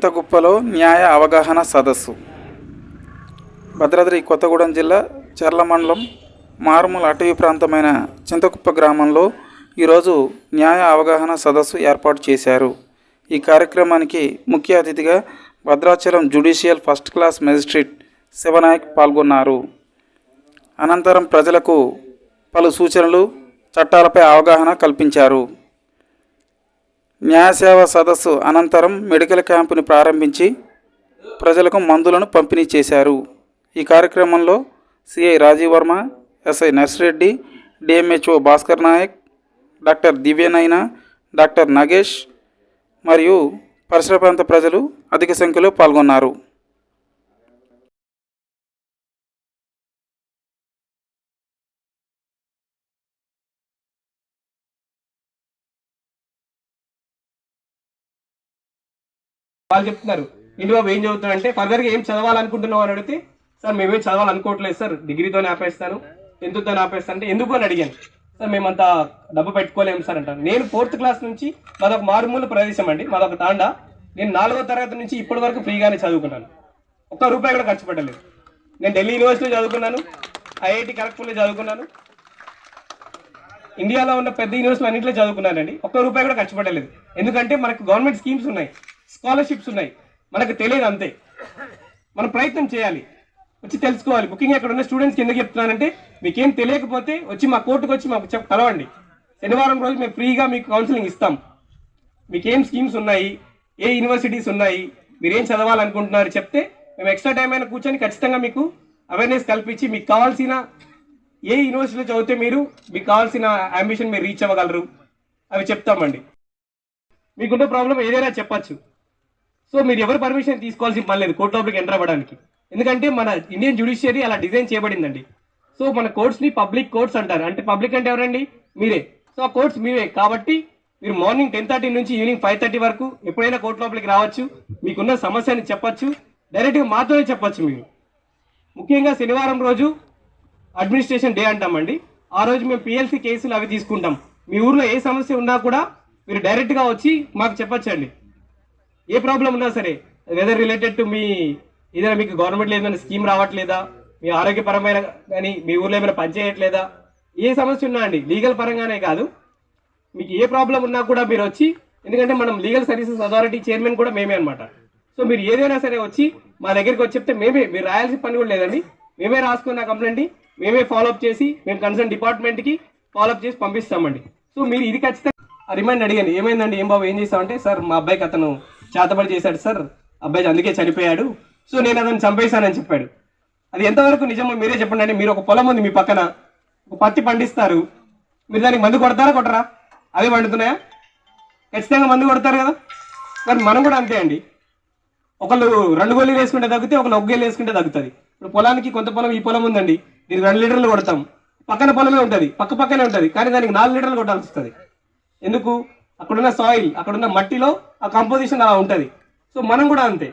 చింతకుప్పలో న్యాయ అవగాహన సదస్సు. భద్రాద్రి కొత్తగూడెం జిల్లా చర్ల మండలం మారుమూల అటవీ ప్రాంతమైన చింతకుప్ప గ్రామంలో ఈరోజు న్యాయ అవగాహన సదస్సు ఏర్పాటు చేశారు. ఈ కార్యక్రమానికి ముఖ్య అతిథిగా Bhadrachalam judicial first class magistrate Shiva Nayak పాల్గొన్నారు. అనంతరం ప్రజలకు పలు సూచనలు, చట్టాలపై అవగాహన కల్పించారు. న్యాయసేవ సదస్సు అనంతరం మెడికల్ క్యాంపుని ప్రారంభించి ప్రజలకు మందులను పంపిణీ చేశారు. ఈ కార్యక్రమంలో CI Rajeev Varma, SI Narsireddy, DMHO Bhaskar Naik, doctor Divyanaina, doctor Nagesh మరియు పరిసర ప్రాంత ప్రజలు అధిక సంఖ్యలో పాల్గొన్నారు. వాళ్ళు చెప్తున్నారు, ఇంటి బాబు ఏం చదువుతాడు అంటే ఫర్దర్గా ఏం చదవాలనుకుంటున్నావు అని అడిగితే, సార్ మేమేం చదవాలనుకోవట్లేదు సార్, డిగ్రీతోనే ఆపేస్తాను, 10th ఆపేస్తాను అంటే ఎందుకు అని అడిగాను. సార్ మేమంతా డబ్బు పెట్టుకోలేము సార్ అంటాను. నేను 4th క్లాస్ నుంచి మాదొక మారుమూల ప్రదేశం అండి, మాదొక తాండా. నేను 4వ తరగతి నుంచి ఇప్పటి వరకు ఫ్రీగానే చదువుకున్నాను, ఒక్క రూపాయి కూడా ఖర్చు పెట్టలేదు. నేను ఢిల్లీ యూనివర్సిటీలో చదువుకున్నాను, ఐఐటి ఖరగ్పూర్లో చదువుకున్నాను, ఇండియాలో ఉన్న పెద్ద యూనివర్సిటీలు అన్నింటిలో చదువుకున్నానండి. ఒక్క రూపాయి కూడా ఖర్చు పెట్టలేదు. ఎందుకంటే మనకు గవర్నమెంట్ స్కీమ్స్ ఉన్నాయి, స్కాలర్షిప్స్ ఉన్నాయి, మనకు తెలియదు అంతే. మనం ప్రయత్నం చేయాలి, వచ్చి తెలుసుకోవాలి. ముఖ్యంగా ఇక్కడ ఉన్న స్టూడెంట్స్కి ఎందుకు చెప్తున్నానంటే, మీకేం తెలియకపోతే వచ్చి మా కోర్టుకు వచ్చి మాకు కలవండి. శనివారం రోజు మేము ఫ్రీగా మీకు కౌన్సిలింగ్ ఇస్తాం. మీకేం స్కీమ్స్ ఉన్నాయి, ఏ యూనివర్సిటీస్ ఉన్నాయి, మీరేం చదవాలనుకుంటున్నారు చెప్తే మేము ఎక్స్ట్రా టైం అయినా కూర్చొని ఖచ్చితంగా మీకు అవేర్నెస్ కల్పించి మీకు కావాల్సిన ఏ యూనివర్సిటీలో చదివితే మీకు కావాల్సిన అంబిషన్ మీరు రీచ్ అవ్వగలరు అవి చెప్తామండి. మీకున్న ప్రాబ్లం ఏదైనా చెప్పచ్చు. సో మీరు ఎవరు పర్మిషన్ తీసుకోవాల్సిన పని లేదు కోర్టు లోపలికి ఎంటర్ అవ్వడానికి. ఎందుకంటే మన ఇండియన్ జ్యుడిషియరీ అలా డిజైన్ చేయబడిందండి. సో మన కోర్ట్స్ని పబ్లిక్ కోర్ట్స్ అంటారు. అంటే పబ్లిక్ అంటే ఎవరండి? మీరే. సో ఆ కోర్ట్స్ మీరే కాబట్టి మీరు మార్నింగ్ 10:30 నుంచి ఈవినింగ్ 5:30 వరకు ఎప్పుడైనా కోర్టు లోపలికి రావచ్చు, మీకున్న సమస్యని చెప్పచ్చు, డైరెక్ట్గా మాతోనే చెప్పచ్చు. మీరు ముఖ్యంగా శనివారం రోజు అడ్మినిస్ట్రేషన్ డే అంటామండి. ఆ రోజు మేము పిఎల్సి కేసులు అవి తీసుకుంటాం. మీ ఊర్లో ఏ సమస్య ఉన్నా కూడా మీరు డైరెక్ట్గా వచ్చి మాకు చెప్పచ్చండి. ఏ ప్రాబ్లం ఉన్నా సరే, వెదర్ రిలేటెడ్ టు మీ ఏదైనా మీకు గవర్నమెంట్లో ఏదైనా స్కీమ్ రావట్లేదా, మీ ఆరోగ్యపరమైన కానీ మీ ఊర్లో ఏమైనా పనిచేయట్లేదా, ఏ సమస్య ఉన్నా అండి, లీగల్ పరంగానే కాదు, మీకు ఏ ప్రాబ్లం ఉన్నా కూడా మీరు వచ్చి, ఎందుకంటే మనం లీగల్ సర్వీసెస్ అథారిటీ చైర్మన్ కూడా మేమే అనమాట. సో మీరు ఏదైనా సరే వచ్చి మా దగ్గరికి వచ్చి చెప్తే మీరు రాయాల్సిన పని కూడా లేదండి, మేమే రాసుకున్న కంప్లైంట్ మేమే ఫాలోఅప్ చేసి మేము కన్సర్న్ డిపార్ట్మెంట్కి ఫాలోఅప్ చేసి పంపిస్తామండి. సో మీరు ఇది ఖచ్చితంగా రిమైండ్ అడిగాను, ఏమైందండి, ఏం బాబు ఏం చేస్తామంటే, సార్ మా అబ్బాయికి అతను చేతబడి చేశాడు సార్, అబ్బాయి అందుకే చనిపోయాడు, సో నేను అతను చంపేశానని చెప్పాడు. అది ఎంతవరకు నిజమో మీరే చెప్పండి అండి. మీరు ఒక పొలం ఉంది మీ పక్కన, ఒక పత్తి పండిస్తారు, మీరు దానికి మందు కొడతారా కొట్టరా? అవి పండుతున్నాయా? ఖచ్చితంగా మందు కొడతారు కదా. మరి మనం కూడా అంతే అండి, ఒకళ్ళు 2 గోళీలు వేసుకుంటే తగ్గితే ఒకళ్ళు 1 గోళీ వేసుకుంటే తగ్గుతుంది. ఇప్పుడు పొలానికి కొంత పొలం, ఈ పొలం ఉందండి, దీనికి 2 లీటర్లు కొడతాం, పక్కన పొలమే ఉంటుంది, పక్కనే ఉంటుంది, కానీ దానికి 4 లీటర్లు కొట్టాల్సి వస్తుంది. ఎందుకు? అక్కడున్న సాయిల్, అక్కడున్న మట్టిలో ఆ కంపోజిషన్ అలా ఉంటుంది. సో మనం కూడా అంతే.